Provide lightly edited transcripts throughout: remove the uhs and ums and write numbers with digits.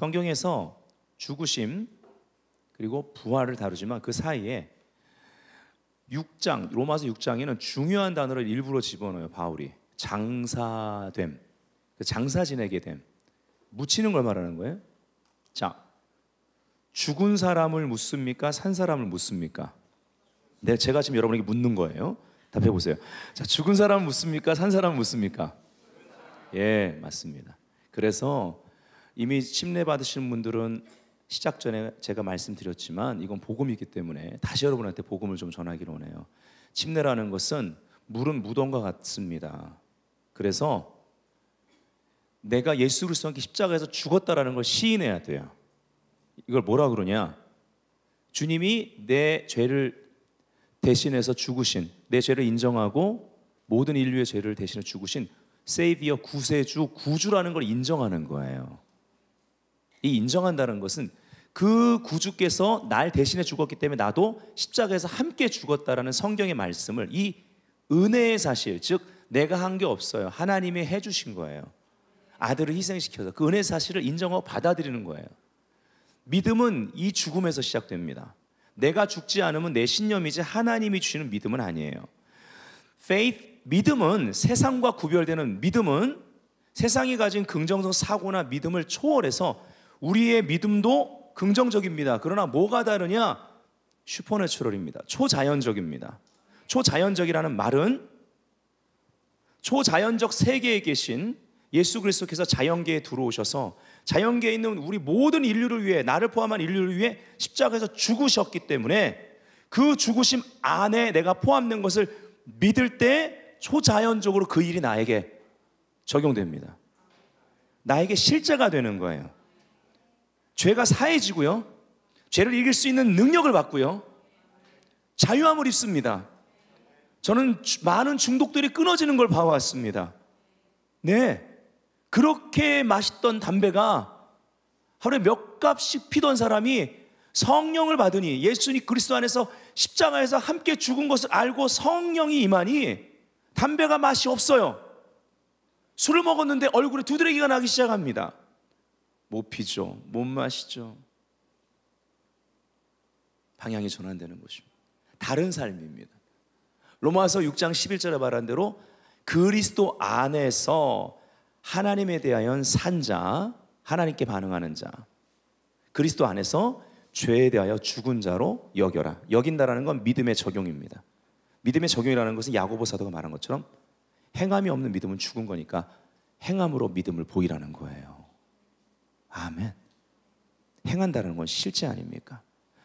성경에서 죽으심 그리고 부활을 다루지만 그 사이에 6장, 로마서 6장에는 중요한 단어를 일부러 집어넣어요. 바울이 장사됨, 장사 지내게 됨, 묻히는 걸 말하는 거예요. 자, 죽은 사람을 묻습니까? 산 사람을 묻습니까? 네, 제가 지금 여러분에게 묻는 거예요. 답해 보세요. 자, 죽은 사람을 묻습니까? 산 사람을 묻습니까? 예, 맞습니다. 그래서 이미 침례 받으시는 분들은 시작 전에 제가 말씀드렸지만 이건 복음이기 때문에 다시 여러분한테 복음을 좀 전하기로 하네요. 침례라는 것은 물은 무덤과 같습니다. 그래서 내가 예수 그리스도와 함께 십자가에서 죽었다라는 걸 시인해야 돼요. 이걸 뭐라 그러냐? 주님이 내 죄를 대신해서 죽으신, 내 죄를 인정하고 모든 인류의 죄를 대신해 죽으신 세이비어, 구세주, 구주라는 걸 인정하는 거예요. 이 인정한다는 것은 그 구주께서 날 대신해 죽었기 때문에 나도 십자가에서 함께 죽었다라는 성경의 말씀을, 이 은혜의 사실, 즉 내가 한 게 없어요. 하나님이 해주신 거예요. 아들을 희생시켜서 그 은혜의 사실을 인정하고 받아들이는 거예요. 믿음은 이 죽음에서 시작됩니다. 내가 죽지 않으면 내 신념이지 하나님이 주시는 믿음은 아니에요. Faith, 믿음은 세상과 구별되는, 믿음은 세상이 가진 긍정적 사고나 믿음을 초월해서 우리의 믿음도 긍정적입니다. 그러나 뭐가 다르냐? 슈퍼내추럴입니다. 초자연적입니다. 초자연적이라는 말은 초자연적 세계에 계신 예수 그리스도께서 자연계에 들어오셔서 자연계에 있는 우리 모든 인류를 위해, 나를 포함한 인류를 위해 십자가에서 죽으셨기 때문에 그 죽으심 안에 내가 포함된 것을 믿을 때 초자연적으로 그 일이 나에게 적용됩니다. 나에게 실제가 되는 거예요. 죄가 사해지고요, 죄를 이길 수 있는 능력을 받고요, 자유함을 입습니다. 저는 많은 중독들이 끊어지는 걸 봐왔습니다. 네, 그렇게 맛있던 담배가 하루에 몇 갑씩 피던 사람이 성령을 받으니, 예수님 그리스도 안에서 십자가에서 함께 죽은 것을 알고 성령이 임하니 담배가 맛이 없어요. 술을 먹었는데 얼굴에 두드러기가 나기 시작합니다. 못 피죠, 못 마시죠. 방향이 전환되는 것입니다. 다른 삶입니다. 로마서 6장 11절에 말한 대로 그리스도 안에서 하나님에 대하여 산 자, 하나님께 반응하는 자, 그리스도 안에서 죄에 대하여 죽은 자로 여겨라. 여긴다라는 건 믿음의 적용입니다. 믿음의 적용이라는 것은 야고보 사도가 말한 것처럼 행함이 없는 믿음은 죽은 거니까 행함으로 믿음을 보이라는 거예요. 아멘. 행한다는 건 실제 아닙니까?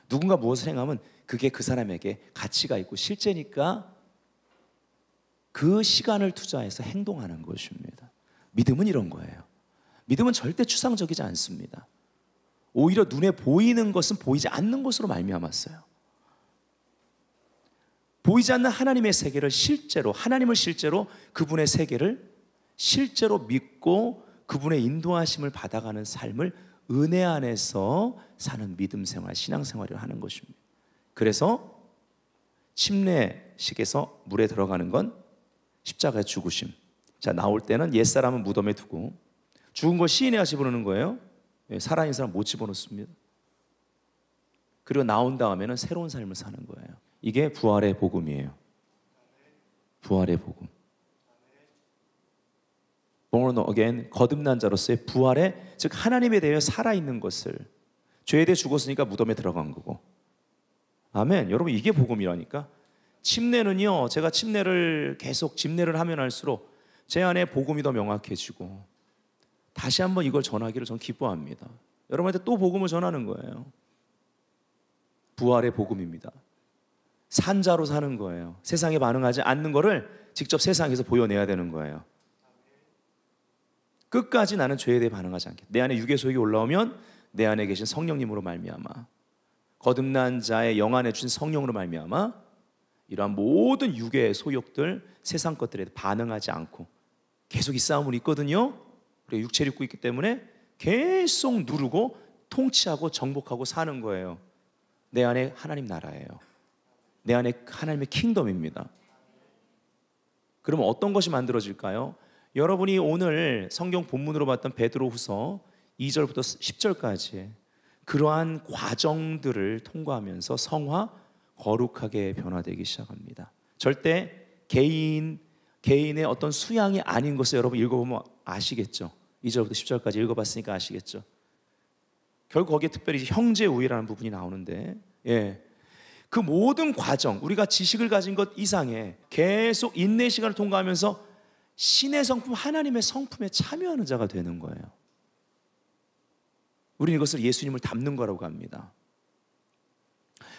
누군가 무엇을 행하면 그게 그 사람에게 가치가 있고 실제니까 그 시간을 투자해서 행동하는 것입니다. 믿음은 이런 거예요. 믿음은 절대 추상적이지 않습니다. 오히려 눈에 보이는 것은 보이지 않는 것으로 말미암았어요. 보이지 않는 하나님의 세계를 실제로, 하나님을 실제로, 그분의 세계를 실제로 믿고 그분의 인도하심을 받아가는 삶을 은혜 안에서 사는 믿음 생활, 신앙 생활을 하는 것입니다. 그래서 침례식에서 물에 들어가는 건 십자가의 죽으심. 자, 나올 때는 옛사람은 무덤에 두고 죽은 걸 시인해야 집어넣는 거예요. 살아있는 사람 못 집어넣습니다. 그리고 나온 다음에는 새로운 삶을 사는 거예요. 이게 부활의 복음이에요. 부활의 복음. Born again, 거듭난 자로서의 부활의, 즉 하나님에 대해 살아있는 것을, 죄에 대해 죽었으니까 무덤에 들어간 거고. 아멘. 여러분, 이게 복음이라니까. 침례는요, 제가 침례를 계속 집례를 하면 할수록 제 안에 복음이 더 명확해지고 다시 한번 이걸 전하기를 전 기뻐합니다. 여러분한테 또 복음을 전하는 거예요. 부활의 복음입니다. 산자로 사는 거예요. 세상에 반응하지 않는 거를 직접 세상에서 보여내야 되는 거예요. 끝까지 나는 죄에 대해 반응하지 않게. 내 안에 육의 소욕이 올라오면 내 안에 계신 성령님으로 말미암아, 거듭난 자의 영 안에 주신 성령으로 말미암아 이러한 모든 육의 소욕들, 세상 것들에 반응하지 않고 계속 이 싸움은 있거든요. 우리가 육체를 입고 있기 때문에 계속 누르고 통치하고 정복하고 사는 거예요. 내 안에 하나님 나라예요. 내 안에 하나님의 킹덤입니다. 그러면 어떤 것이 만들어질까요? 여러분이 오늘 성경 본문으로 봤던 베드로후서 2절부터 10절까지 그러한 과정들을 통과하면서 성화, 거룩하게 변화되기 시작합니다. 절대 개인의 어떤 수양이 아닌 것을 여러분 읽어보면 아시겠죠? 2절부터 10절까지 읽어봤으니까 아시겠죠? 결국 거기에 특별히 형제 우애라는 부분이 나오는데, 그 모든 과정, 우리가 지식을 가진 것 이상의 계속 인내 시간을 통과하면서 신의 성품, 하나님의 성품에 참여하는 자가 되는 거예요. 우리는 이것을 예수님을 닮는 거라고 합니다.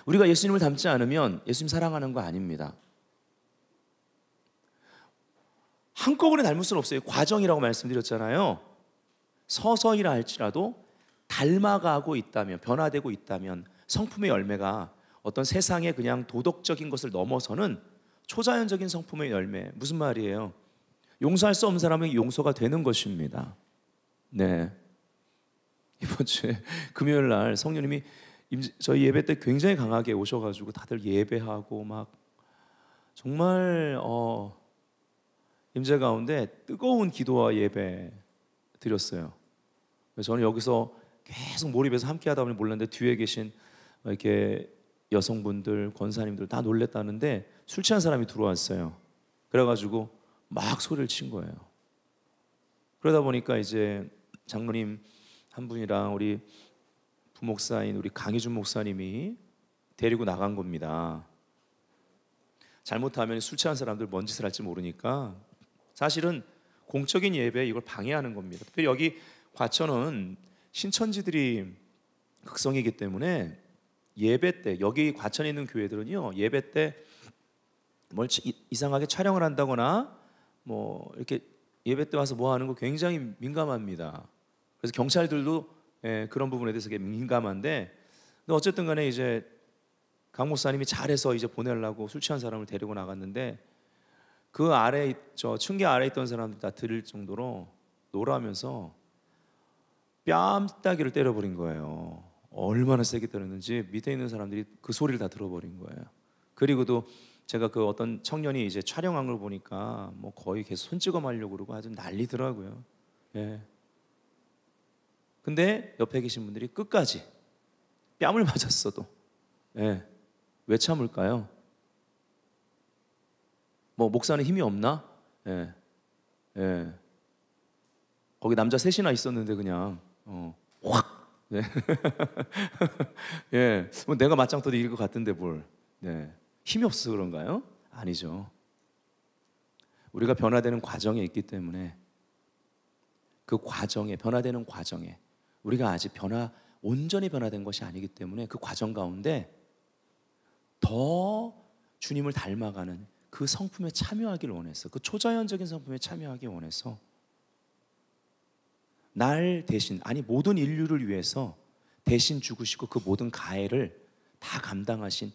우리가 예수님을 닮지 않으면 예수님 사랑하는 거 아닙니다. 한꺼번에 닮을 수는 없어요. 과정이라고 말씀드렸잖아요. 서서히라 할지라도 닮아가고 있다면, 변화되고 있다면 성품의 열매가 어떤 세상의 그냥 도덕적인 것을 넘어서는 초자연적인 성품의 열매. 무슨 말이에요? 용서할 수 없는 사람은 용서가 되는 것입니다. 네. 이번 주에 금요일 날 성령님이 저희 예배 때 굉장히 강하게 오셔가지고 다들 예배하고 막 정말 임재 가운데 뜨거운 기도와 예배 드렸어요. 그래서 저는 여기서 계속 몰입해서 함께 하다 보니 몰랐는데 뒤에 계신 이렇게 여성분들, 권사님들 다 놀랬다는데 술 취한 사람이 들어왔어요. 그래가지고 막 소리를 친 거예요. 그러다 보니까 이제 장로님 한 분이랑 우리 부목사인 우리 강희준 목사님이 데리고 나간 겁니다. 잘못하면 술 취한 사람들 뭔 짓을 할지 모르니까 사실은 공적인 예배에 이걸 방해하는 겁니다. 특별히 여기 과천은 신천지들이 극성이기 때문에 예배 때, 여기 과천에 있는 교회들은요, 예배 때 뭘 이상하게 촬영을 한다거나 뭐 이렇게 예배 때 와서 뭐 하는 거 굉장히 민감합니다. 그래서 경찰들도 그런 부분에 대해서 민감한데, 근데 어쨌든 간에 이제 강 목사님이 잘해서 이제 보내려고 술 취한 사람을 데리고 나갔는데 그 아래, 저 층계 아래 있던 사람들 다 들을 정도로 놀아면서 뺨따기를 때려버린 거예요. 얼마나 세게 때렸는지 밑에 있는 사람들이 그 소리를 다 들어버린 거예요. 그리고도 제가 그 어떤 청년이 이제 촬영한 걸 보니까 뭐 거의 계속 손찌검 하려고 그러고 아주 난리더라고요. 예. 근데 옆에 계신 분들이 끝까지 뺨을 맞았어도 왜 참을까요? 뭐 목사는 힘이 없나? 거기 남자 셋이나 있었는데 그냥 확 뭐 내가 맞짱 떠도 이길 것 같은데 뭘 힘이 없어서 그런가요? 아니죠. 우리가 변화되는 과정에 있기 때문에 그 과정에, 변화되는 과정에 우리가 아직 온전히 변화된 것이 아니기 때문에 그 과정 가운데 더 주님을 닮아가는 그 성품에 참여하기를 원해서, 그 초자연적인 성품에 참여하기 원해서 날 대신, 아니 모든 인류를 위해서 대신 죽으시고 그 모든 가해를 다 감당하신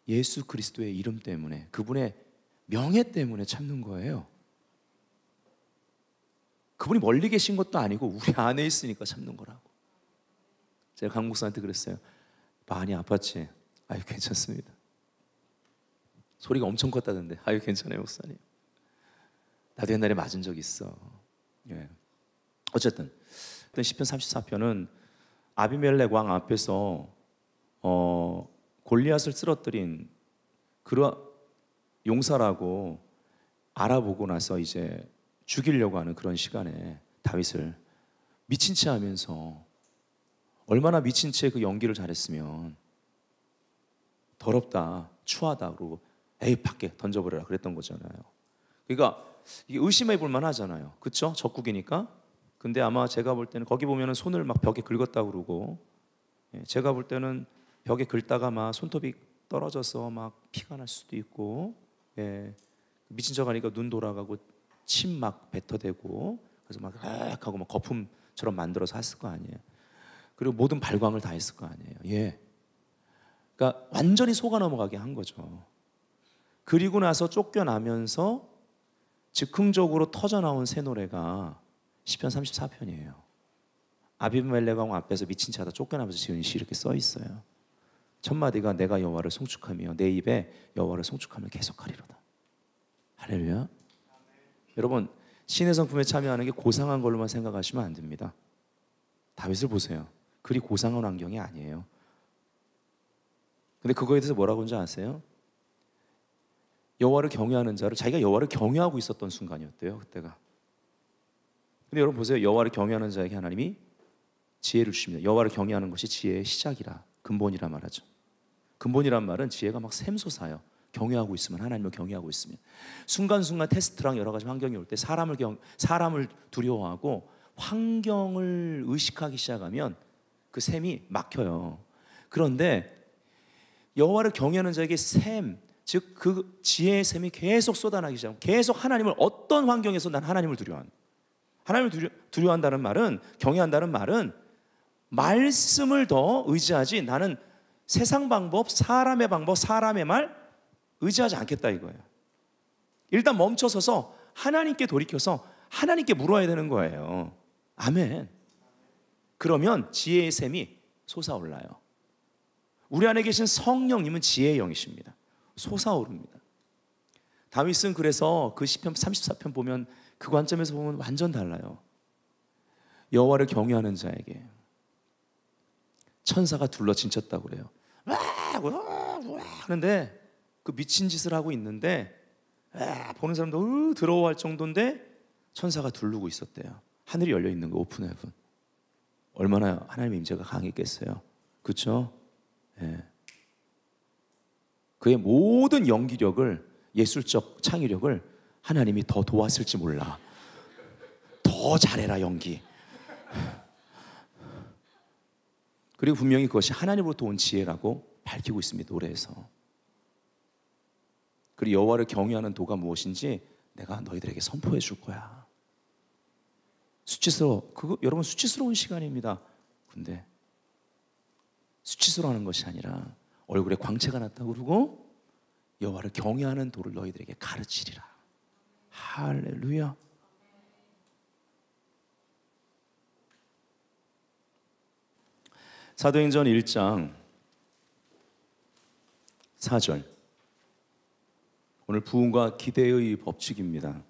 예수 그리스도의 이름 때문에, 그분의 명예 때문에 참는 거예요. 그분이 멀리 계신 것도 아니고 우리 안에 있으니까 참는 거라고. 제가 강 목사한테 그랬어요. 많이 아팠지? 아유 괜찮습니다. 소리가 엄청 컸다던데. 아유 괜찮아요 목사님. 나도 옛날에 맞은 적 있어. 어쨌든 시편 34편은 아비멜렉 왕 앞에서 골리앗을 쓰러뜨린 그런 용사라고 알아보고 나서 이제 죽이려고 하는 그런 시간에 다윗을 미친 채 하면서, 얼마나 미친 채 그 연기를 잘했으면 더럽다, 추하다 그러고 에이 밖에 던져버려라 그랬던 거잖아요. 그러니까 이게 의심해 볼 만하잖아요. 그렇죠? 적국이니까. 근데 아마 제가 볼 때는 거기 보면은 손을 막 벽에 긁었다고 그러고, 제가 볼 때는 벽에 긁다가 막 손톱이 떨어져서 막 피가 날 수도 있고, 미친 척하니까 눈 돌아가고 침 막 뱉어대고, 그래서 막 하고 막 거품처럼 만들어서 했을 거 아니에요. 그리고 모든 발광을 다 했을 거 아니에요. 그러니까 완전히 속아 넘어가게 한 거죠. 그리고 나서 쫓겨나면서 즉흥적으로 터져나온 새 노래가 시편 34편이에요. 아비멜렉 왕 앞에서 미친 채 하다 쫓겨나면서 지은 시 이렇게 써 있어요. 첫 마디가 내가 여호와를 송축하며 내 입에 여호와를 송축하며 계속하리로다. 할렐루야. 여러분, 신의 성품에 참여하는 게 고상한 걸로만 생각하시면 안 됩니다. 다윗을 보세요. 그리 고상한 환경이 아니에요. 근데 그거에 대해서 뭐라고 하는지 아세요? 여호와를 경외하는 자를, 자기가 여호와를 경외하고 있었던 순간이었대요, 그때가. 근데 여러분 보세요. 여호와를 경외하는 자에게 하나님이 지혜를 주십니다. 여호와를 경외하는 것이 지혜의 시작이라, 근본이라 말하죠. 근본이란 말은 지혜가 막 샘솟아요. 경외하고 있으면, 하나님을 경외하고 있으면. 순간순간 테스트랑 여러 가지 환경이 올 때 사람을 두려워하고 환경을 의식하기 시작하면 그 샘이 막혀요. 그런데 여호와를 경외하는 자에게 샘, 즉 그 지혜의 샘이 계속 쏟아나기 시작하면, 계속 하나님을, 어떤 환경에서 난 하나님을 두려워한다. 하나님을 두려워한다는 말은, 경외한다는 말은 말씀을 더 의지하지, 나는 세상 방법, 사람의 방법, 사람의 말 의지하지 않겠다 이거예요. 일단 멈춰서서 하나님께 돌이켜서 하나님께 물어야 되는 거예요. 아멘. 그러면 지혜의 샘이 솟아올라요. 우리 안에 계신 성령님은 지혜의 영이십니다. 솟아오릅니다. 다윗은 그래서 그 시편 34편 보면, 그 관점에서 보면 완전 달라요. 여호와를 경외하는 자에게 천사가 둘러 진쳤다고 그래요. 와 하는데 그 미친 짓을 하고 있는데 보는 사람도 더러워할 정도인데 천사가 두르고 있었대요. 하늘이 열려 있는 거, 오픈 헤븐. 얼마나 하나님의 임재가 강했겠어요. 그렇죠? 예. 그의 모든 연기력을, 예술적 창의력을 하나님이 더 도왔을지 몰라. 더 잘해라 연기. 그리고 분명히 그것이 하나님으로부터 온 지혜라고 밝히고 있습니다, 노래에서. 그리고 여호와를 경외하는 도가 무엇인지 내가 너희들에게 선포해 줄 거야. 그거 여러분 수치스러운 시간입니다. 근데 수치스러워하는 것이 아니라 얼굴에 광채가 났다고 그러고 여호와를 경외하는 도를 너희들에게 가르치리라. 할렐루야. 사도행전 1장 4절. 오늘 부흥과 기대의 법칙입니다.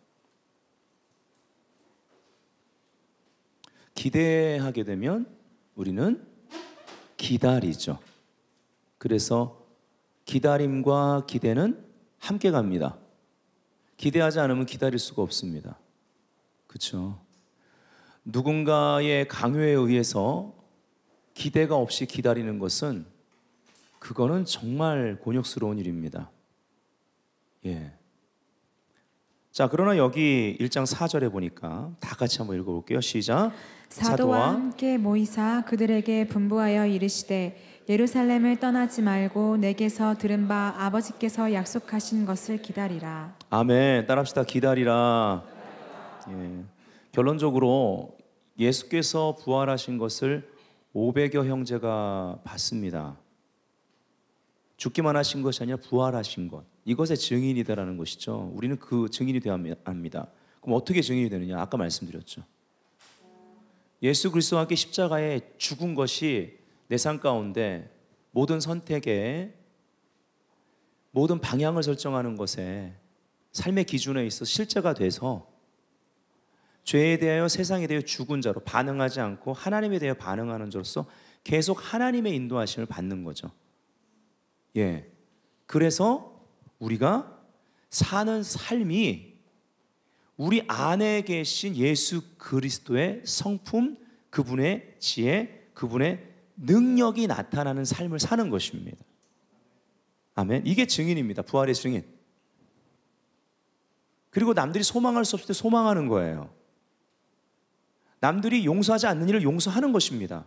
기대하게 되면 우리는 기다리죠. 그래서 기다림과 기대는 함께 갑니다. 기대하지 않으면 기다릴 수가 없습니다. 그렇죠? 누군가의 강요에 의해서 기대가 없이 기다리는 것은, 그거는 정말 곤욕스러운 일입니다. 예. 자, 그러나 여기 1장 4절에 보니까 다 같이 한번 읽어볼게요. 시작. 사도와 함께 모이사 그들에게 분부하여 이르시되 예루살렘을 떠나지 말고 내게서 들은 바 아버지께서 약속하신 것을 기다리라. 아멘. 따라합시다. 기다리라. 예. 결론적으로 예수께서 부활하신 것을 500여 형제가 봤습니다. 죽기만 하신 것이 아니라 부활하신 것, 이것의 증인이다라는 것이죠. 우리는 그 증인이 되어야 합니다. 그럼 어떻게 증인이 되느냐? 아까 말씀드렸죠. 예수 그리스도와 함께 십자가에 죽은 것이 내 삶 가운데 모든 선택에, 모든 방향을 설정하는 것에, 삶의 기준에 있어 실제가 돼서 죄에 대하여, 세상에 대하여 죽은 자로 반응하지 않고 하나님에 대하여 반응하는 자로서 계속 하나님의 인도하심을 받는 거죠. 예. 그래서 우리가 사는 삶이 우리 안에 계신 예수 그리스도의 성품, 그분의 지혜, 그분의 능력이 나타나는 삶을 사는 것입니다. 아멘. 이게 증인입니다. 부활의 증인. 그리고 남들이 소망할 수 없을 때 소망하는 거예요. 남들이 용서하지 않는 일을 용서하는 것입니다.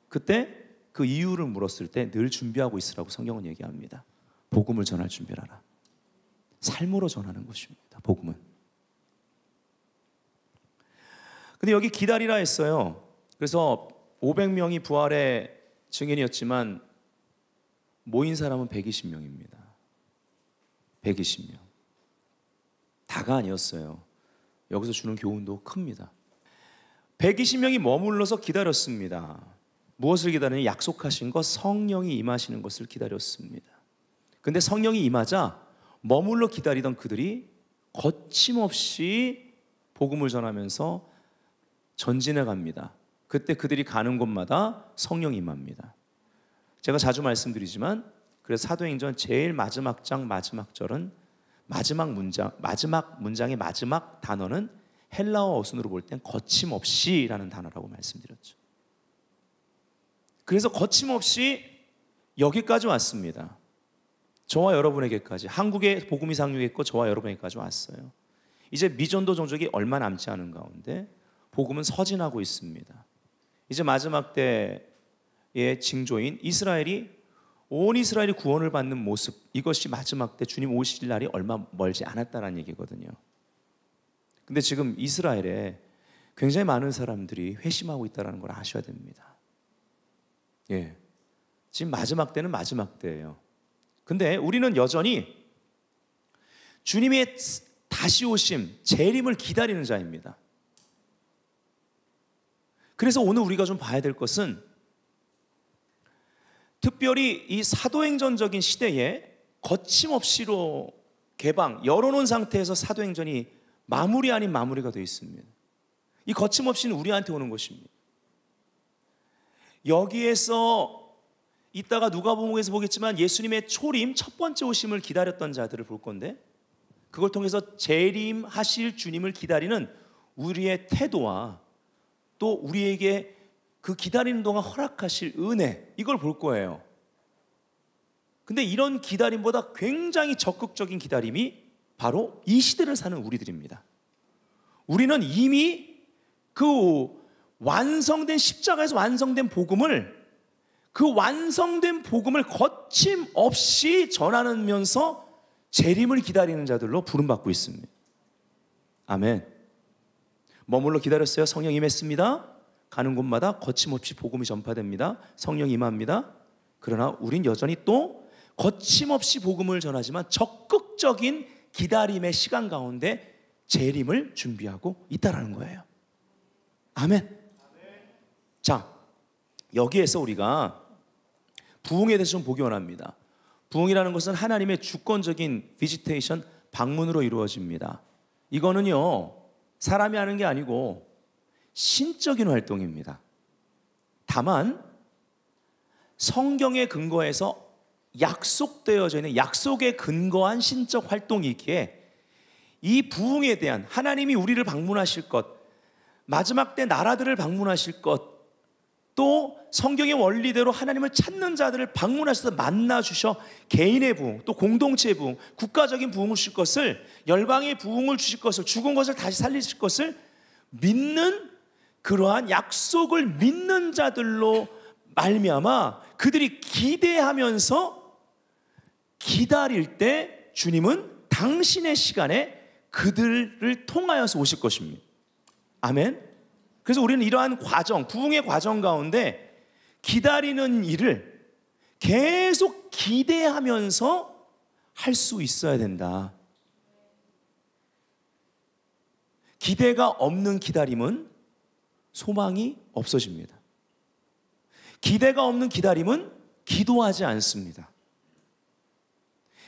그때 그 이유를 물었을 때 늘 준비하고 있으라고 성경은 얘기합니다. 복음을 전할 준비를 하라. 삶으로 전하는 것입니다. 복음은. 근데 여기 기다리라 했어요. 그래서 500명이 부활의 증인이었지만 모인 사람은 120명입니다. 120명. 다가 아니었어요. 여기서 주는 교훈도 큽니다. 120명이 머물러서 기다렸습니다. 무엇을 기다리냐? 약속하신 것, 성령이 임하시는 것을 기다렸습니다. 근데 성령이 임하자 머물러 기다리던 그들이 거침없이 복음을 전하면서 전진해 갑니다. 그때 그들이 가는 곳마다 성령이 임합니다. 제가 자주 말씀드리지만 그래서 사도행전 제일 마지막 장 마지막 절은 마지막 문장의 마지막 단어는 헬라어 어순으로 볼 땐 거침없이라는 단어라고 말씀드렸죠. 그래서 거침없이 여기까지 왔습니다. 저와 여러분에게까지, 한국의 복음이 상륙했고 저와 여러분에게까지 왔어요. 이제 미전도 종족이 얼마 남지 않은 가운데 복음은 서진하고 있습니다. 이제 마지막 때의 징조인 온 이스라엘이 구원을 받는 모습, 이것이 마지막 때 주님 오실 날이 얼마 멀지 않았다는 얘기거든요. 근데 지금 이스라엘에 굉장히 많은 사람들이 회심하고 있다는 걸 아셔야 됩니다. 예, 지금 마지막 때는 마지막 때예요. 근데 우리는 여전히 주님의 다시 오심, 재림을 기다리는 자입니다. 그래서 오늘 우리가 좀 봐야 될 것은 특별히 이 사도행전적인 시대에 거침없이로 열어놓은 상태에서 사도행전이 마무리 아닌 마무리가 되어 있습니다. 이 거침없이는 우리한테 오는 것입니다. 여기에서 이따가 누가복음에서 보겠지만 예수님의 초림 첫 번째 오심을 기다렸던 자들을 볼 건데, 그걸 통해서 재림하실 주님을 기다리는 우리의 태도와 또 우리에게 그 기다리는 동안 허락하실 은혜, 이걸 볼 거예요. 근데 이런 기다림보다 굉장히 적극적인 기다림이 바로 이 시대를 사는 우리들입니다. 우리는 이미 그 완성된 십자가에서 완성된 복음을, 그 완성된 복음을 거침없이 전하면서 재림을 기다리는 자들로 부름받고 있습니다. 아멘. 머물러 기다렸어요. 성령 임했습니다. 가는 곳마다 거침없이 복음이 전파됩니다. 성령 임합니다. 그러나 우린 여전히 또 거침없이 복음을 전하지만 적극적인 기다림의 시간 가운데 재림을 준비하고 있다는 거예요. 아멘. 자, 여기에서 우리가 부흥에 대해서 좀 보기 원합니다. 부흥이라는 것은 하나님의 주권적인 비지테이션, 방문으로 이루어집니다. 이거는요, 사람이 하는 게 아니고 신적인 활동입니다. 다만 성경에 근거해서 약속되어져 있는, 약속에 근거한 신적 활동이기에 이 부흥에 대한, 하나님이 우리를 방문하실 것, 마지막 때 나라들을 방문하실 것, 또 성경의 원리대로 하나님을 찾는 자들을 방문하셔서 만나주셔 개인의 부흥, 또 공동체의 부흥, 국가적인 부흥을 주실 것을, 열방의 부흥을 주실 것을, 죽은 것을 다시 살리실 것을 믿는, 그러한 약속을 믿는 자들로 말미암아 그들이 기대하면서 기다릴 때 주님은 당신의 시간에 그들을 통하여서 오실 것입니다. 아멘. 그래서 우리는 이러한 과정, 부흥의 과정 가운데 기다리는 일을 계속 기대하면서 할 수 있어야 된다. 기대가 없는 기다림은 소망이 없어집니다. 기대가 없는 기다림은 기도하지 않습니다.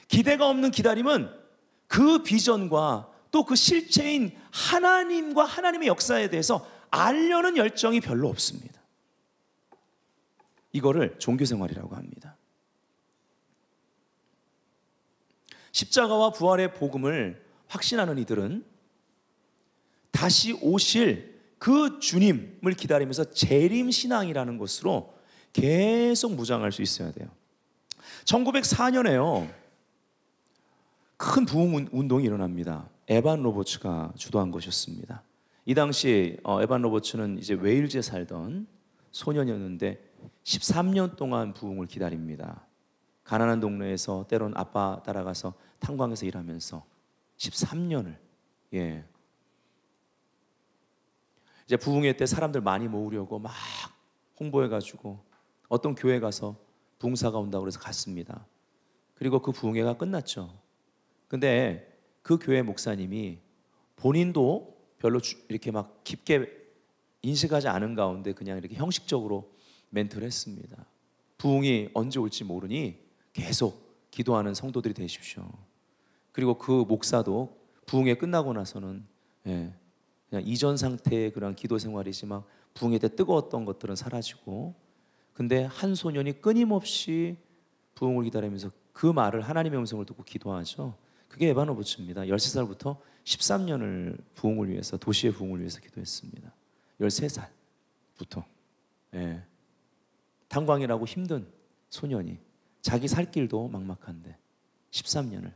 기대가 없는 기다림은 그 비전과 또 그 실체인 하나님과 하나님의 역사에 대해서 알려는 열정이 별로 없습니다. 이거를 종교생활이라고 합니다. 십자가와 부활의 복음을 확신하는 이들은 다시 오실 그 주님을 기다리면서 재림신앙이라는 것으로 계속 무장할 수 있어야 돼요. 1904년에요, 큰 부흥 운동이 일어납니다. 에반 로버츠가 주도한 것이었습니다. 이 당시 에반 로버츠는 이제 웨일즈에 살던 소년이었는데 13년 동안 부흥을 기다립니다. 가난한 동네에서 때론 아빠 따라가서 탄광에서 일하면서 13년을, 이제 부흥회 때 사람들 많이 모으려고 막 홍보해가지고 어떤 교회 가서 부흥사가 온다고 그래서 갔습니다. 그리고 그 부흥회가 끝났죠. 근데 그 교회 목사님이 본인도 별로 이렇게 막 깊게 인식하지 않은 가운데 그냥 이렇게 형식적으로 멘트를 했습니다. 부흥이 언제 올지 모르니 계속 기도하는 성도들이 되십시오. 그리고 그 목사도 부흥회 끝나고 나서는 그냥 이전 상태의 그런 기도 생활이지 막 부흥회 때 뜨거웠던 것들은 사라지고, 근데 한 소년이 끊임없이 부흥을 기다리면서 그 말을, 하나님의 음성을 듣고 기도하죠. 그게 에바노부츠입니다. 13살부터 13년을 부흥을 위해서, 도시의 부흥을 위해서 기도했습니다. 13살부터. 예. 탄광이라고 힘든 소년이 자기 살 길도 막막한데 13년을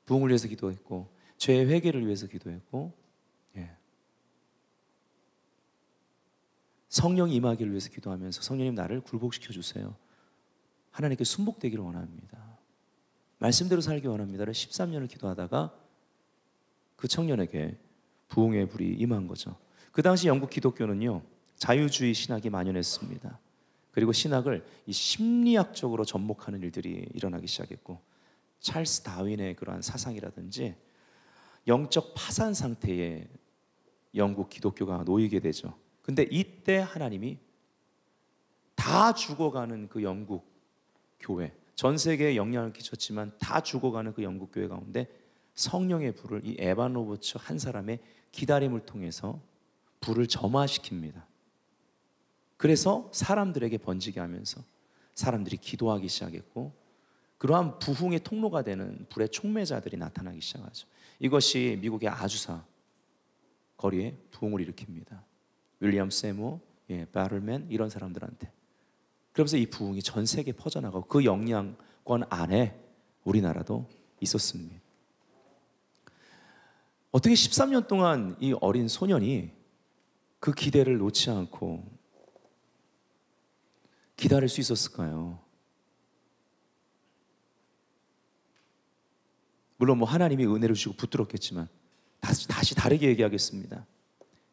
부흥을 위해서 기도했고, 죄의 회개를 위해서 기도했고, 예. 성령 임하기를 위해서 기도하면서 성령님 나를 굴복시켜 주세요. 하나님께 순복되기를 원합니다. 말씀대로 살기 원합니다를 13년을 기도하다가 그 청년에게 부흥의 불이 임한 거죠. 그 당시 영국 기독교는요, 자유주의 신학이 만연했습니다. 그리고 신학을 이 심리학적으로 접목하는 일들이 일어나기 시작했고, 찰스 다윈의 그러한 사상이라든지 영적 파산 상태에 영국 기독교가 놓이게 되죠. 근데 이때 하나님이 다 죽어가는 그 영국 교회, 전 세계에 영향을 끼쳤지만 다 죽어가는 그 영국 교회 가운데 성령의 불을 이 에바노부츠 한 사람의 기다림을 통해서 불을 점화시킵니다. 그래서 사람들에게 번지게 하면서 사람들이 기도하기 시작했고, 그러한 부흥의 통로가 되는 불의 촉매자들이 나타나기 시작하죠. 이것이 미국의 아주사 거리에 부흥을 일으킵니다. 윌리엄 세모, 바를맨, 이런 사람들한테. 그러면서 이 부흥이 전 세계에 퍼져나가고 그 영향권 안에 우리나라도 있었습니다. 어떻게 13년 동안 이 어린 소년이 그 기대를 놓지 않고 기다릴 수 있었을까요? 물론 뭐 하나님이 은혜를 주시고 붙들었겠지만 다시 다르게 얘기하겠습니다.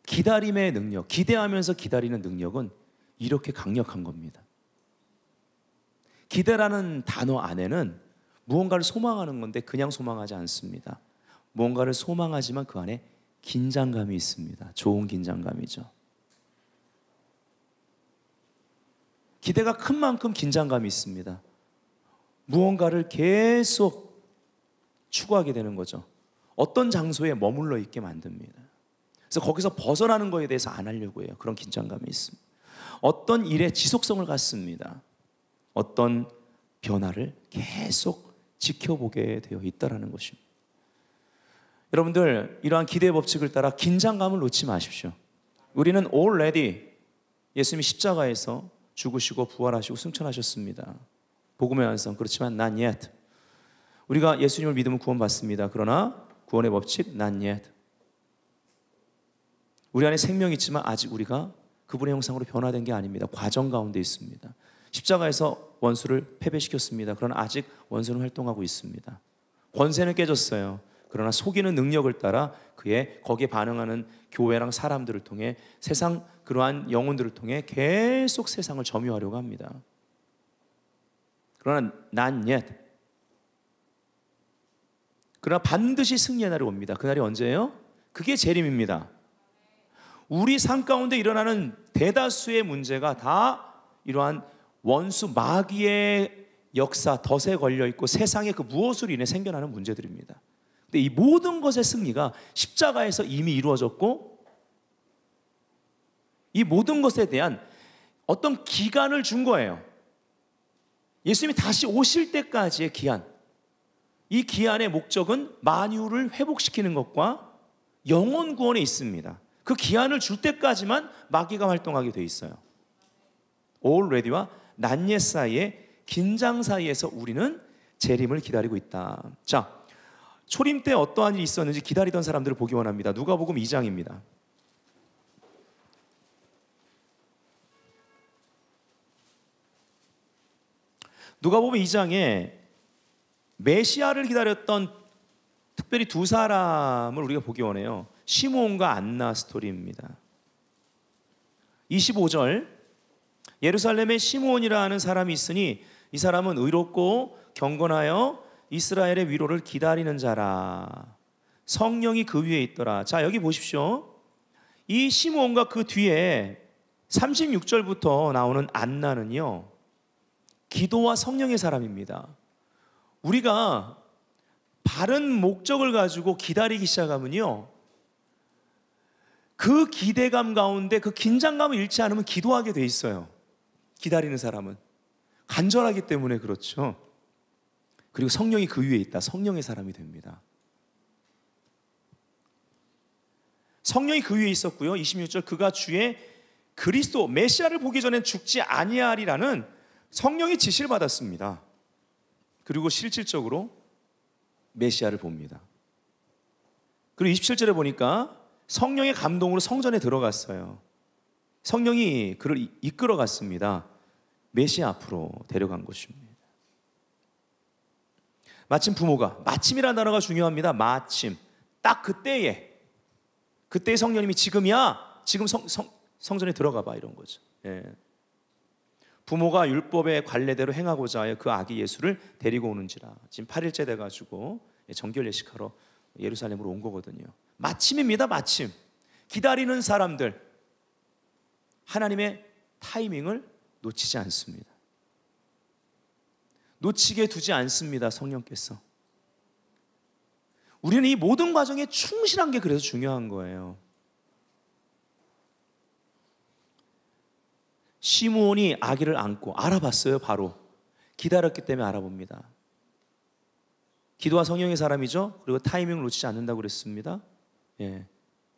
기다림의 능력, 기대하면서 기다리는 능력은 이렇게 강력한 겁니다. 기대라는 단어 안에는 무언가를 소망하는 건데 그냥 소망하지 않습니다. 무언가를 소망하지만 그 안에 긴장감이 있습니다. 좋은 긴장감이죠. 기대가 큰 만큼 긴장감이 있습니다. 무언가를 계속 추구하게 되는 거죠. 어떤 장소에 머물러 있게 만듭니다. 그래서 거기서 벗어나는 거에 대해서 안 하려고 해요. 그런 긴장감이 있습니다. 어떤 일에 지속성을 갖습니다. 어떤 변화를 계속 지켜보게 되어 있다는 것입니다. 여러분들, 이러한 기대의 법칙을 따라 긴장감을 놓지 마십시오. 우리는 already 예수님이 십자가에서 죽으시고 부활하시고 승천하셨습니다. 복음의 완성. 그렇지만 not yet. 우리가 예수님을 믿으면 구원받습니다. 그러나 구원의 법칙 not yet. 우리 안에 생명이 있지만 아직 우리가 그분의 형상으로 변화된 게 아닙니다. 과정 가운데 있습니다. 십자가에서 원수를 패배시켰습니다. 그러나 아직 원수는 활동하고 있습니다. 권세는 깨졌어요. 그러나 속이는 능력을 따라 그의 거기에 반응하는 교회랑 사람들을 통해 세상 그러한 영혼들을 통해 계속 세상을 점유하려고 합니다. 그러나 not yet. 그러나 반드시 승리의 날이 옵니다. 그날이 언제예요? 그게 재림입니다. 우리 삶 가운데 일어나는 대다수의 문제가 다 이러한 원수 마귀의 역사, 덫에 걸려있고 세상의 그 무엇으로 인해 생겨나는 문제들입니다. 근데 이 모든 것의 승리가 십자가에서 이미 이루어졌고, 이 모든 것에 대한 어떤 기간을 준 거예요. 예수님이 다시 오실 때까지의 기한. 이 기한의 목적은 만유를 회복시키는 것과 영혼 구원에 있습니다. 그 기한을 줄 때까지만 마귀가 활동하게 돼 있어요. already와 not yet 사이의 긴장 사이에서 우리는 재림을 기다리고 있다. 자, 초림 때 어떠한 일이 있었는지 기다리던 사람들을 보기 원합니다. 누가복음 2장입니다. 누가복음 2장에 메시아를 기다렸던 특별히 두 사람을 우리가 보기 원해요. 시므온과 안나 스토리입니다. 25절, 예루살렘에 시므온이라는 사람이 있으니 이 사람은 의롭고 경건하여 이스라엘의 위로를 기다리는 자라. 성령이 그 위에 있더라. 자, 여기 보십시오. 이 시므온과 그 뒤에 36절부터 나오는 안나는요, 기도와 성령의 사람입니다. 우리가 바른 목적을 가지고 기다리기 시작하면요, 그 기대감 가운데 그 긴장감을 잃지 않으면 기도하게 돼 있어요. 기다리는 사람은 간절하기 때문에 그렇죠. 그리고 성령이 그 위에 있다. 성령의 사람이 됩니다. 성령이 그 위에 있었고요. 26절, 그가 주의 그리스도 메시아를 보기 전엔 죽지 아니하리라는 성령의 지시를 받았습니다. 그리고 실질적으로 메시아를 봅니다. 그리고 27절에 보니까 성령의 감동으로 성전에 들어갔어요. 성령이 그를 이끌어 갔습니다. 메시아 앞으로 데려간 것입니다. 마침 부모가, 마침이라는 단어가 중요합니다. 마침, 딱 그때에 성령님이 지금이야, 지금 성전에 들어가 봐, 이런 거죠. 예. 부모가 율법의 관례대로 행하고자 하여 그 아기 예수를 데리고 오는지라. 지금 8일째 돼가지고 정결 예식하러 예루살렘으로 온 거거든요. 마침입니다. 마침. 기다리는 사람들, 하나님의 타이밍을 놓치지 않습니다. 놓치게 두지 않습니다. 성령께서. 우리는 이 모든 과정에 충실한 게 그래서 중요한 거예요. 시므온이 아기를 안고 알아봤어요. 바로 기다렸기 때문에 알아봅니다. 기도와 성령의 사람이죠. 그리고 타이밍을 놓치지 않는다고 그랬습니다. 예.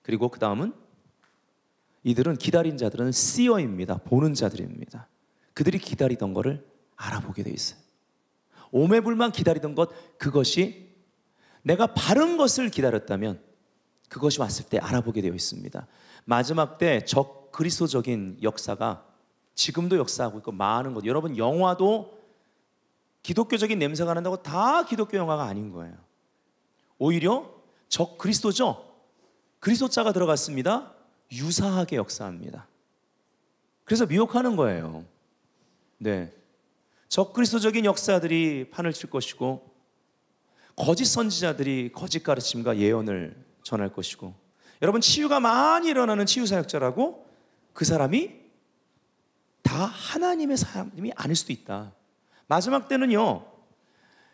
그리고 그 다음은 이들은, 기다린 자들은 seer입니다. 보는 자들입니다. 그들이 기다리던 것을 알아보게 돼 있어요. 오매불만 기다리던 것, 그것이 내가 바른 것을 기다렸다면 그것이 왔을 때 알아보게 되어 있습니다. 마지막 때 적그리스도적인 역사가 지금도 역사하고 있고 많은 것. 여러분, 영화도 기독교적인 냄새가 난다고 다 기독교 영화가 아닌 거예요. 오히려 적그리스도죠. 그리스도자가 들어갔습니다. 유사하게 역사합니다. 그래서 미혹하는 거예요. 네, 적그리스도적인 역사들이 판을 칠 것이고, 거짓 선지자들이 거짓 가르침과 예언을 전할 것이고, 여러분, 치유가 많이 일어나는 치유사역자라고 그 사람이 다 하나님의 사람이 아닐 수도 있다. 마지막 때는요,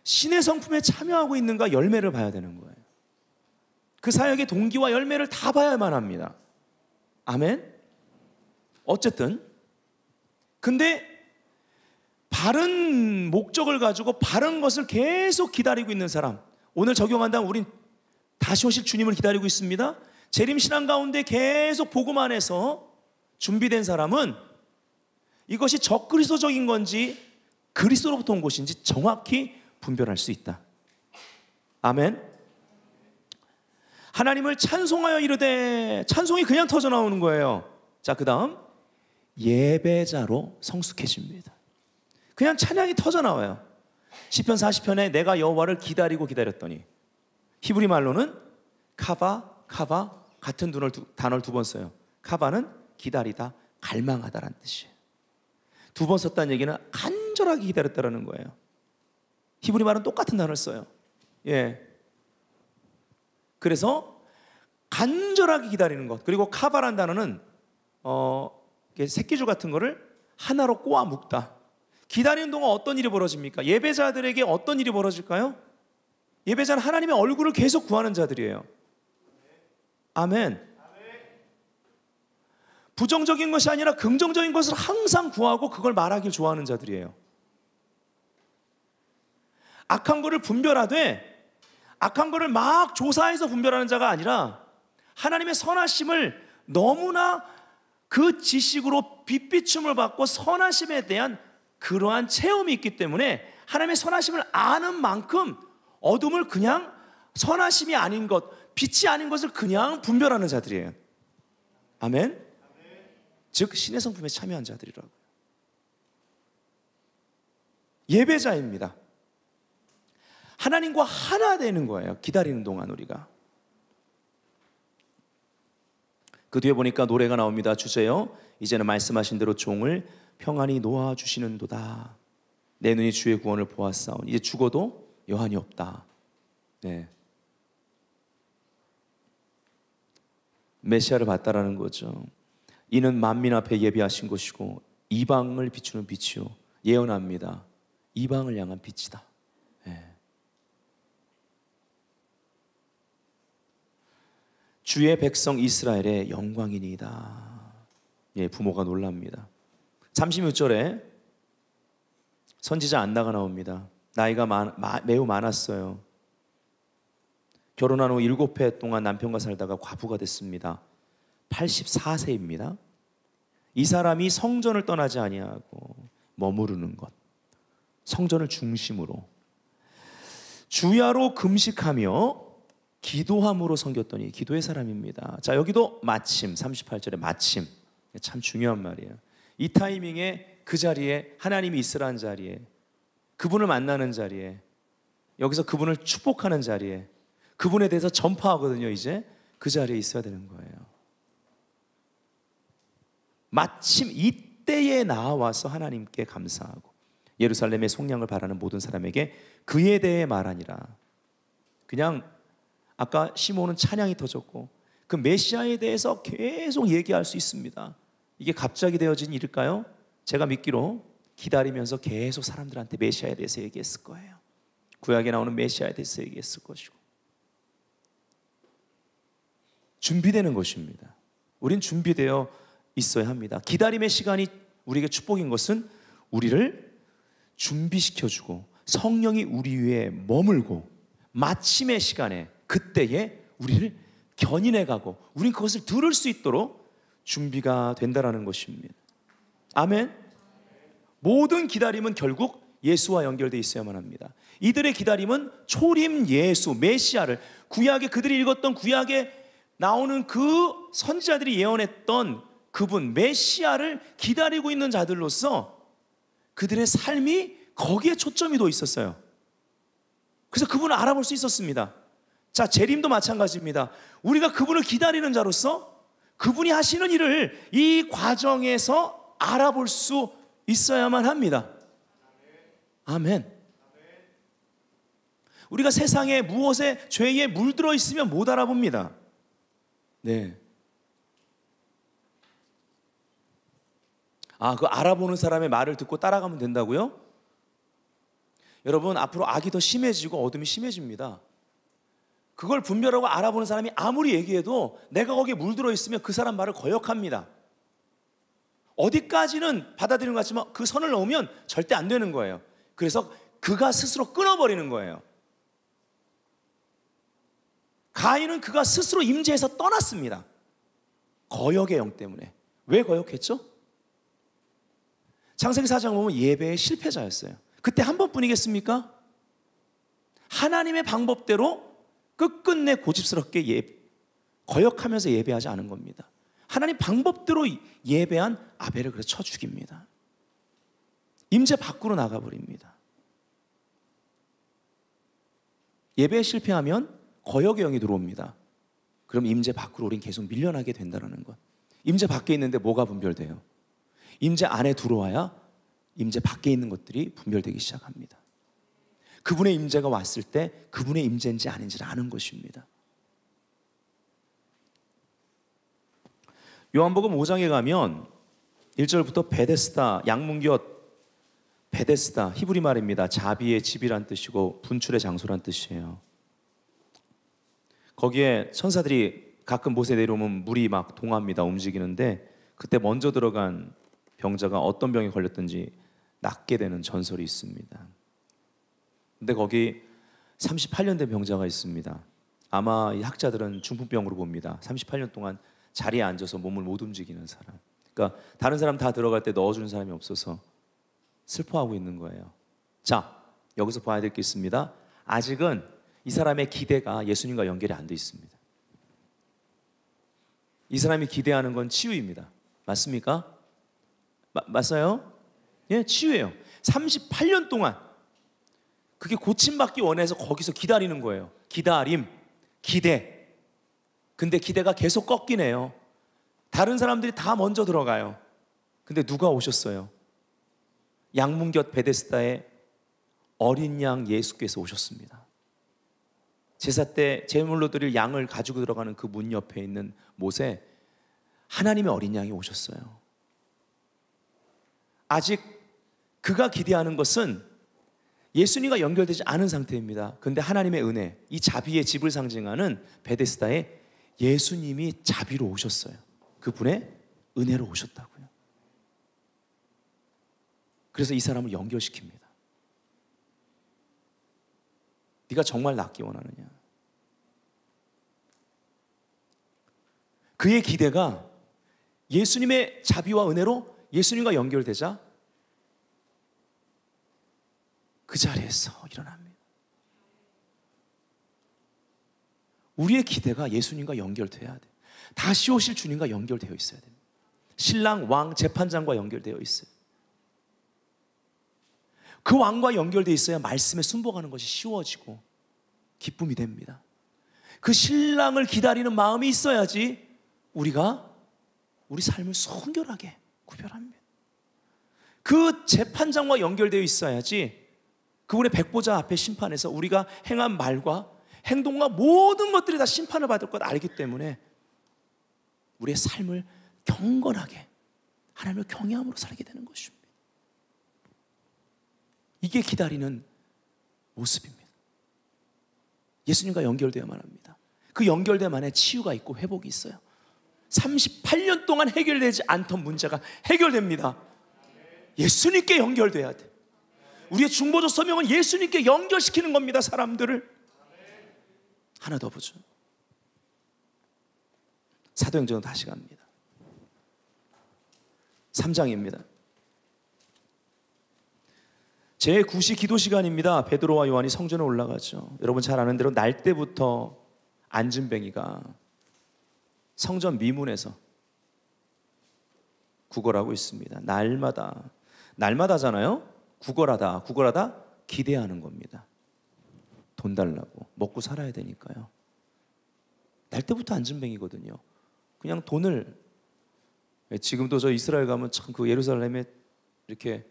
신의 성품에 참여하고 있는가 열매를 봐야 되는 거예요. 그 사역의 동기와 열매를 다 봐야만 합니다. 아멘. 어쨌든 근데 바른 목적을 가지고 바른 것을 계속 기다리고 있는 사람, 오늘 적용한다면 우린 다시 오실 주님을 기다리고 있습니다. 재림신앙 가운데 계속 복음 안에서 준비된 사람은 이것이 적그리스도적인 건지 그리스도로부터 온 것인지 정확히 분별할 수 있다. 아멘. 하나님을 찬송하여 이르되, 찬송이 그냥 터져 나오는 거예요. 자, 그 다음 예배자로 성숙해집니다. 그냥 찬양이 터져 나와요. 시편 40편에 내가 여호와를 기다리고 기다렸더니, 히브리 말로는 카바 같은 단어를 두 번 써요. 카바는 기다리다, 갈망하다라는 뜻이에요. 두 번 썼다는 얘기는 간절하게 기다렸다라는 거예요. 히브리 말은 똑같은 단어를 써요. 예. 그래서 간절하게 기다리는 것, 그리고 카바란 단어는 새끼줄 같은 거를 하나로 꼬아 묶다. 기다리는 동안 어떤 일이 벌어집니까? 예배자들에게 어떤 일이 벌어질까요? 예배자는 하나님의 얼굴을 계속 구하는 자들이에요. 아멘. 부정적인 것이 아니라 긍정적인 것을 항상 구하고 그걸 말하길 좋아하는 자들이에요. 악한 거를 분별하되, 악한 거를 막 조사해서 분별하는 자가 아니라 하나님의 선하심을 너무나 그 지식으로 빛비춤을 받고 선하심에 대한 그러한 체험이 있기 때문에 하나님의 선하심을 아는 만큼 어둠을 그냥 선하심이 아닌 것, 빛이 아닌 것을 그냥 분별하는 자들이에요. 아멘. 즉 신의 성품에 참여한 자들이라고요. 예배자입니다. 하나님과 하나 되는 거예요. 기다리는 동안 우리가. 그 뒤에 보니까 노래가 나옵니다. 주제요, 이제는 말씀하신 대로 종을 평안히 놓아주시는도다. 내 눈이 주의 구원을 보았사오니 이제 죽어도 여한이 없다. 네. 메시아를 봤다라는 거죠. 이는 만민 앞에 예비하신 것이고 이방을 비추는 빛이요, 예언합니다. 이방을 향한 빛이다. 네. 주의 백성 이스라엘의 영광이니이다. 예, 부모가 놀랍니다. 36절에 선지자 안나가 나옵니다. 나이가 매우 많았어요. 결혼한 후 7해 동안 남편과 살다가 과부가 됐습니다. 84세입니다. 이 사람이 성전을 떠나지 아니하고 머무르는 것, 성전을 중심으로 주야로 금식하며 기도함으로 섬겼더니, 기도의 사람입니다. 자, 여기도 마침, 38절에 마침, 참 중요한 말이에요. 이 타이밍에 그 자리에 하나님이 있으라는 자리에, 그분을 만나는 자리에, 여기서 그분을 축복하는 자리에, 그분에 대해서 전파하거든요. 이제 그 자리에 있어야 되는 거예요. 마침 이때에 나와서 하나님께 감사하고 예루살렘의 속량을 바라는 모든 사람에게 그에 대해 말하니라. 그냥 아까 시몬은 찬양이 터졌고 그 메시아에 대해서 계속 얘기할 수 있습니다. 이게 갑자기 되어진 일일까요? 제가 믿기로 기다리면서 계속 사람들한테 메시아에 대해서 얘기했을 거예요. 구약에 나오는 메시아에 대해서 얘기했을 것이고, 준비되는 것입니다. 우린 준비되어 있어야 합니다. 기다림의 시간이 우리에게 축복인 것은 우리를 준비시켜주고 성령이 우리 위에 머물고 마침의 시간에, 그때에 우리를 견인해가고 우린 그것을 들을 수 있도록 준비가 된다는 것입니다. 아멘. 모든 기다림은 결국 예수와 연결되어 있어야만 합니다. 이들의 기다림은 초림 예수, 메시아를, 구약에 그들이 읽었던 구약에 나오는 그 선지자들이 예언했던 그분 메시아를 기다리고 있는 자들로서 그들의 삶이 거기에 초점이 둬 있었어요. 그래서 그분을 알아볼 수 있었습니다. 자, 재림도 마찬가지입니다. 우리가 그분을 기다리는 자로서 그분이 하시는 일을 이 과정에서 알아볼 수 있어야만 합니다. 아멘. 우리가 세상에 무엇에, 죄에 물들어 있으면 못 알아봅니다. 네. 그 알아보는 사람의 말을 듣고 따라가면 된다고요? 여러분, 앞으로 악이 더 심해지고 어둠이 심해집니다. 그걸 분별하고 알아보는 사람이 아무리 얘기해도 내가 거기에 물들어 있으면 그 사람 말을 거역합니다. 어디까지는 받아들이는 것 같지만 그 선을 넘으면 절대 안 되는 거예요. 그래서 그가 스스로 끊어버리는 거예요. 가인은 그가 스스로 임재해서 떠났습니다. 거역의 영 때문에. 왜 거역했죠? 창세기 4장 보면 예배의 실패자였어요. 그때 한 번뿐이겠습니까? 하나님의 방법대로 끝끝내 고집스럽게 거역하면서 예배하지 않은 겁니다. 하나님 방법대로 예배한 아벨을 그래서 쳐 죽입니다. 임재 밖으로 나가버립니다. 예배에 실패하면 거역의 영이 들어옵니다. 그럼 임재 밖으로 우린 계속 밀려나게 된다는 것. 임재 밖에 있는데 뭐가 분별돼요? 임재 안에 들어와야 임재 밖에 있는 것들이 분별되기 시작합니다. 그분의 임재가 왔을 때 그분의 임재인지 아닌지를 아는 것입니다. 요한복음 5장에 가면 1절부터 베데스다, 양문곁 베데스다, 히브리 말입니다. 자비의 집이란 뜻이고 분출의 장소란 뜻이에요. 거기에 천사들이 가끔 못에 내려오면 물이 막 동합니다. 움직이는데 그때 먼저 들어간 병자가 어떤 병에 걸렸든지 낫게 되는 전설이 있습니다. 근데 거기 38년 된 병자가 있습니다. 아마 이 학자들은 중풍병으로 봅니다. 38년 동안 자리에 앉아서 몸을 못 움직이는 사람. 그러니까 다른 사람 다 들어갈 때 넣어주는 사람이 없어서 슬퍼하고 있는 거예요. 자, 여기서 봐야 될 게 있습니다. 아직은 이 사람의 기대가 예수님과 연결이 안 돼 있습니다. 이 사람이 기대하는 건 치유입니다. 맞습니까? 맞아요? 예, 치유예요. 38년 동안 그게 고침받기 원해서 거기서 기다리는 거예요. 기다림, 기대. 근데 기대가 계속 꺾이네요. 다른 사람들이 다 먼저 들어가요. 근데 누가 오셨어요? 양문곁 베데스다에 어린 양 예수께서 오셨습니다. 제사 때 제물로 드릴 양을 가지고 들어가는 그 문 옆에 있는 못에 하나님의 어린 양이 오셨어요. 아직 그가 기대하는 것은 예수님과 연결되지 않은 상태입니다. 그런데 하나님의 은혜, 이 자비의 집을 상징하는 베데스다에 예수님이 자비로 오셨어요. 그분의 은혜로 오셨다고요. 그래서 이 사람을 연결시킵니다. 네가 정말 낫기 원하느냐? 그의 기대가 예수님의 자비와 은혜로 예수님과 연결되자 그 자리에서 일어납니다. 우리의 기대가 예수님과 연결돼야 돼. 다시 오실 주님과 연결되어 있어야 됩니다. 신랑, 왕, 재판장과 연결되어 있어요. 그 왕과 연결되어 있어야 말씀에 순복하는 것이 쉬워지고 기쁨이 됩니다. 그 신랑을 기다리는 마음이 있어야지 우리가 우리 삶을 성결하게 구별합니다. 그 재판장과 연결되어 있어야지 그분의 백보자 앞에 심판에서 우리가 행한 말과 행동과 모든 것들이 다 심판을 받을 것 알기 때문에 우리의 삶을 경건하게 하나님을 경외함으로 살게 되는 것입니다. 이게 기다리는 모습입니다. 예수님과 연결되어야만 합니다. 그 연결됨 안에 치유가 있고 회복이 있어요. 38년 동안 해결되지 않던 문제가 해결됩니다. 예수님께 연결돼야 돼. 우리의 중보적 소명은 예수님께 연결시키는 겁니다. 사람들을. 하나 더 보죠. 사도행전은 다시 갑니다. 3장입니다. 제9시 기도 시간입니다. 베드로와 요한이 성전에 올라가죠. 여러분 잘 아는 대로 날 때부터 안진뱅이가 성전 미문에서 구걸하고 있습니다. 날마다잖아요. 구걸하다 기대하는 겁니다. 돈 달라고 먹고 살아야 되니까요. 날 때부터 안진뱅이거든요. 그냥 돈을, 지금도 저 이스라엘 가면 참 그 예루살렘에 이렇게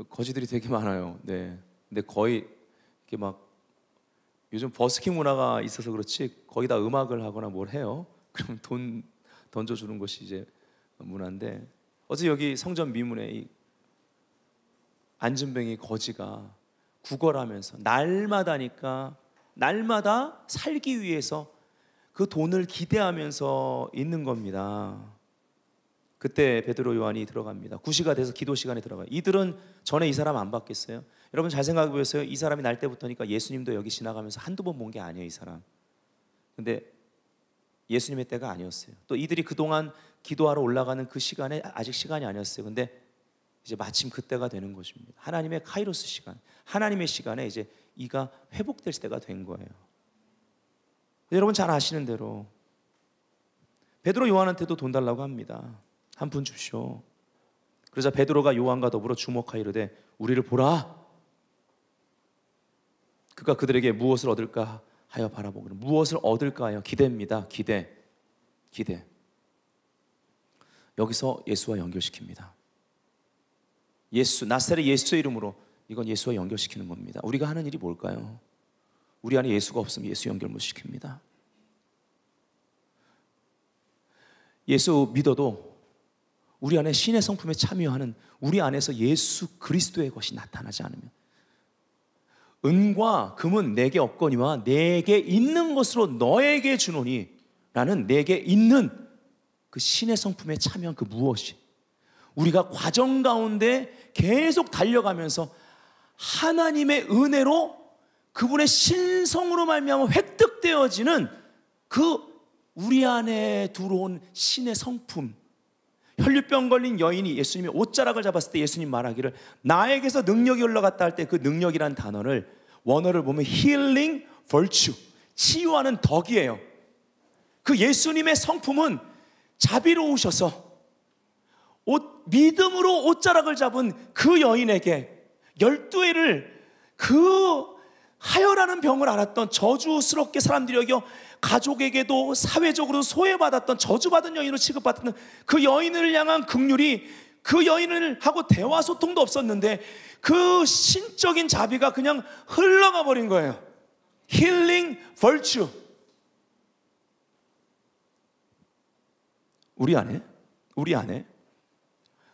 거지들이 되게 많아요. 네. 근데 거의 이렇게 막 요즘 버스킹 문화가 있어서 그렇지 거의 다 음악을 하거나 뭘 해요. 그럼 돈 던져주는 것이 이제 문화인데, 어제 여기 성전 미문에 이 안진뱅이 거지가 구걸하면서 날마다 살기 위해서 그 돈을 기대하면서 있는 겁니다. 그때 베드로 요한이 들어갑니다. 9시가 돼서 기도 시간에 들어가요. 이들은 전에 이 사람 안 봤겠어요? 여러분 잘 생각해 보세요. 이 사람이 날 때부터니까 예수님도 여기 지나가면서 한두 번 본 게 아니에요, 이 사람. 근데 예수님의 때가 아니었어요. 또 이들이 그동안 기도하러 올라가는 그 시간에 아직 시간이 아니었어요. 근데 이제 마침 그때가 되는 것입니다. 하나님의 카이로스 시간, 하나님의 시간에 이제 이가 회복될 때가 된 거예요. 여러분 잘 아시는 대로 베드로 요한한테도 돈 달라고 합니다. 한 푼 줍시오. 그러자 베드로가 요한과 더불어 주목하여 이르되 우리를 보라. 그가 그들에게 무엇을 얻을까 하여 바라보기를. 무엇을 얻을까 하여 기대입니다. 기대. 여기서 예수와 연결시킵니다. 나사렛 예수의 이름으로 이건 예수와 연결시키는 겁니다. 우리가 하는 일이 뭘까요? 우리 안에 예수가 없으면 예수 연결 못 시킵니다. 예수 믿어도 우리 안에 신의 성품에 참여하는 우리 안에서 예수 그리스도의 것이 나타나지 않으면, 은과 금은 내게 없거니와 내게 있는 것으로 너에게 주노니 라는 내게 있는 그 신의 성품에 참여한 그 무엇이, 우리가 과정 가운데 계속 달려가면서 하나님의 은혜로 그분의 신성으로 말미암아 획득되어지는 그 우리 안에 들어온 신의 성품. 혈류병 걸린 여인이 예수님이 옷자락을 잡았을 때 예수님 말하기를 나에게서 능력이 올라갔다 할 때 그 능력이란 단어를 원어를 보면 healing virtue, 치유하는 덕이에요. 그 예수님의 성품은 자비로우셔서 믿음으로 옷자락을 잡은 그 여인에게 12회를 그 하혈하는 병을 앓았던, 저주스럽게 사람들이 여겨 가족에게도 사회적으로 소외받았던 저주받은 여인으로 취급받았던 그 여인을 향한 긍휼이, 그 여인을 하고 대화 소통도 없었는데 그 신적인 자비가 그냥 흘러가 버린 거예요. 힐링 벌추. 우리 안에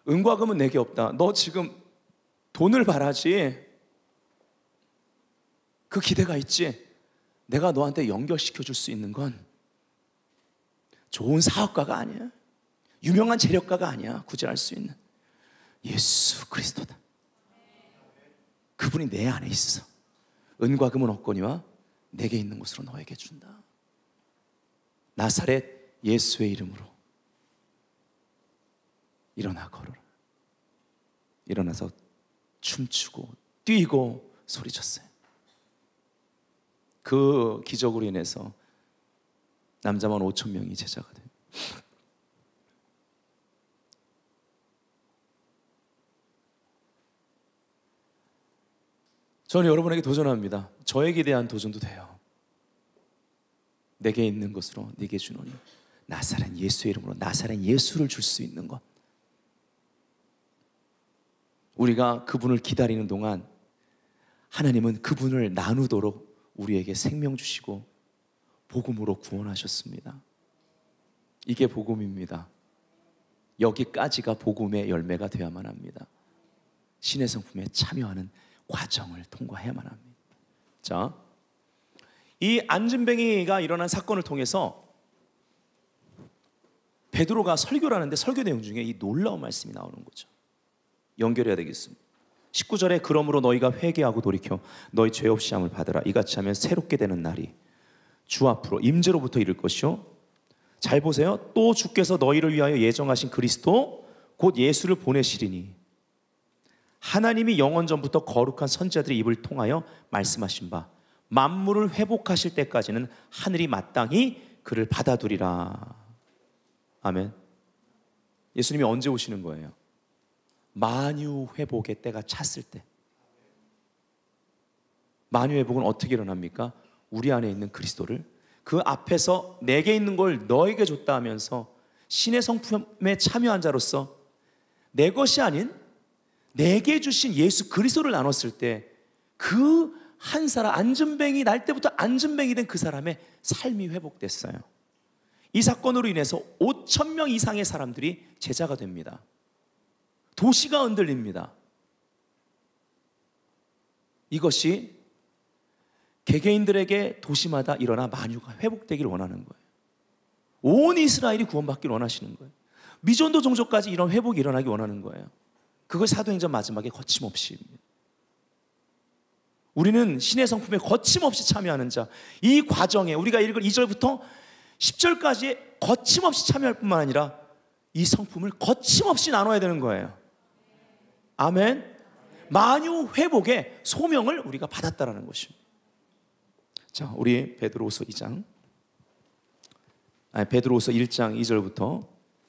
은과 금은 내게 없다. 너 지금 돈을 바라지. 그 기대가 있지. 내가 너한테 연결시켜 줄 수 있는 건 좋은 사업가가 아니야. 유명한 재력가가 아니야. 구제할 수 있는 예수 그리스도다. 그분이 내 안에 있어. 은과 금은 없거니와 내게 있는 것으로 너에게 준다. 나사렛 예수의 이름으로 일어나 걸어라. 일어나서 춤추고 뛰고 소리쳤어요. 그 기적으로 인해서 남자만 5,000명이 제자가 돼요. 저는 여러분에게 도전합니다. 저에게 대한 도전도 돼요. 내게 있는 것으로 네게 주노니 나사렛 예수의 이름으로 나사렛 예수를 줄 수 있는 것. 우리가 그분을 기다리는 동안 하나님은 그분을 나누도록 우리에게 생명 주시고 복음으로 구원하셨습니다. 이게 복음입니다. 여기까지가 복음의 열매가 되어야만 합니다. 신의 성품에 참여하는 과정을 통과해야만 합니다. 자, 이 안진뱅이가 일어난 사건을 통해서 베드로가 설교를 하는데 설교 내용 중에 이 놀라운 말씀이 나오는 거죠. 연결해야 되겠습니다. 19절에 그러므로 너희가 회개하고 돌이켜 너희 죄 없이 함을 받으라. 이같이 하면 새롭게 되는 날이 주 앞으로 임재로부터 이를 것이요. 잘 보세요. 또 주께서 너희를 위하여 예정하신 그리스도 곧 예수를 보내시리니 하나님이 영원 전부터 거룩한 선지자들의 입을 통하여 말씀하신 바 만물을 회복하실 때까지는 하늘이 마땅히 그를 받아두리라. 아멘. 예수님이 언제 오시는 거예요? 만유 회복의 때가 찼을 때. 만유 회복은 어떻게 일어납니까? 우리 안에 있는 그리스도를 그 앞에서 내게 있는 걸 너에게 줬다 하면서 신의 성품에 참여한 자로서 내 것이 아닌 내게 주신 예수 그리스도를 나눴을 때 그 한 사람, 안진뱅이 날 때부터 안진뱅이 된 그 사람의 삶이 회복됐어요. 이 사건으로 인해서 5,000명 이상의 사람들이 제자가 됩니다. 도시가 흔들립니다. 이것이 개개인들에게 도시마다 일어나 만유가 회복되기를 원하는 거예요. 온 이스라엘이 구원받기를 원하시는 거예요. 미전도 종족까지 이런 회복이 일어나기 원하는 거예요. 그걸 사도행전 마지막에 거침없이입니다. 우리는 신의 성품에 거침없이 참여하는 자. 이 과정에 우리가 읽을 2절부터 10절까지 거침없이 참여할 뿐만 아니라 이 성품을 거침없이 나눠야 되는 거예요. 아멘. 만유 회복의 소명을 우리가 받았다라는 것입니다. 자, 우리 베드로후서 2장, 베드로후서 1장 2절부터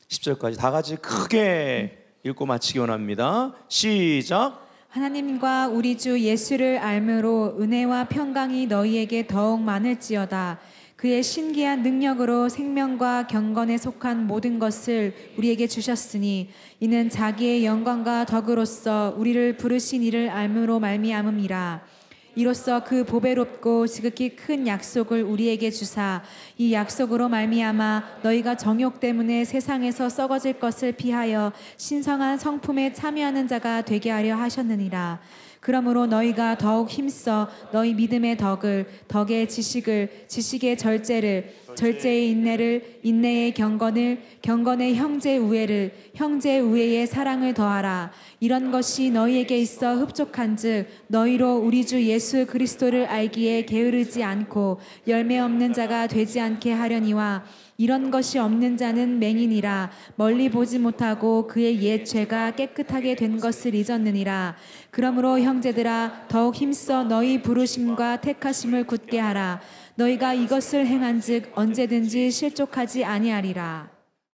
10절까지 다 같이 크게 읽고 마치기 원합니다. 시작. 하나님과 우리 주 예수를 알므로 은혜와 평강이 너희에게 더욱 많을지어다. 그의 신기한 능력으로 생명과 경건에 속한 모든 것을 우리에게 주셨으니 이는 자기의 영광과 덕으로서 우리를 부르신 이를 알므로 말미암음이라. 이로써 그 보배롭고 지극히 큰 약속을 우리에게 주사 이 약속으로 말미암아 너희가 정욕 때문에 세상에서 썩어질 것을 피하여 신성한 성품에 참여하는 자가 되게 하려 하셨느니라. 그러므로 너희가 더욱 힘써 너희 믿음의 덕을, 덕의 지식을, 지식의 절제를, 절제의 인내를, 인내의 경건을, 경건의 형제 우애를, 형제 우애의 사랑을 더하라. 이런 것이 너희에게 있어 흡족한즉 너희로 우리 주 예수 그리스도를 알기에 게으르지 않고 열매 없는 자가 되지 않게 하려니와 이런 것이 없는 자는 맹인이라 멀리 보지 못하고 그의 옛 죄가 깨끗하게 된 것을 잊었느니라. 그러므로 형제들아 더욱 힘써 너희 부르심과 택하심을 굳게 하라. 너희가 이것을 행한즉 언제든지 실족하지 아니하리라.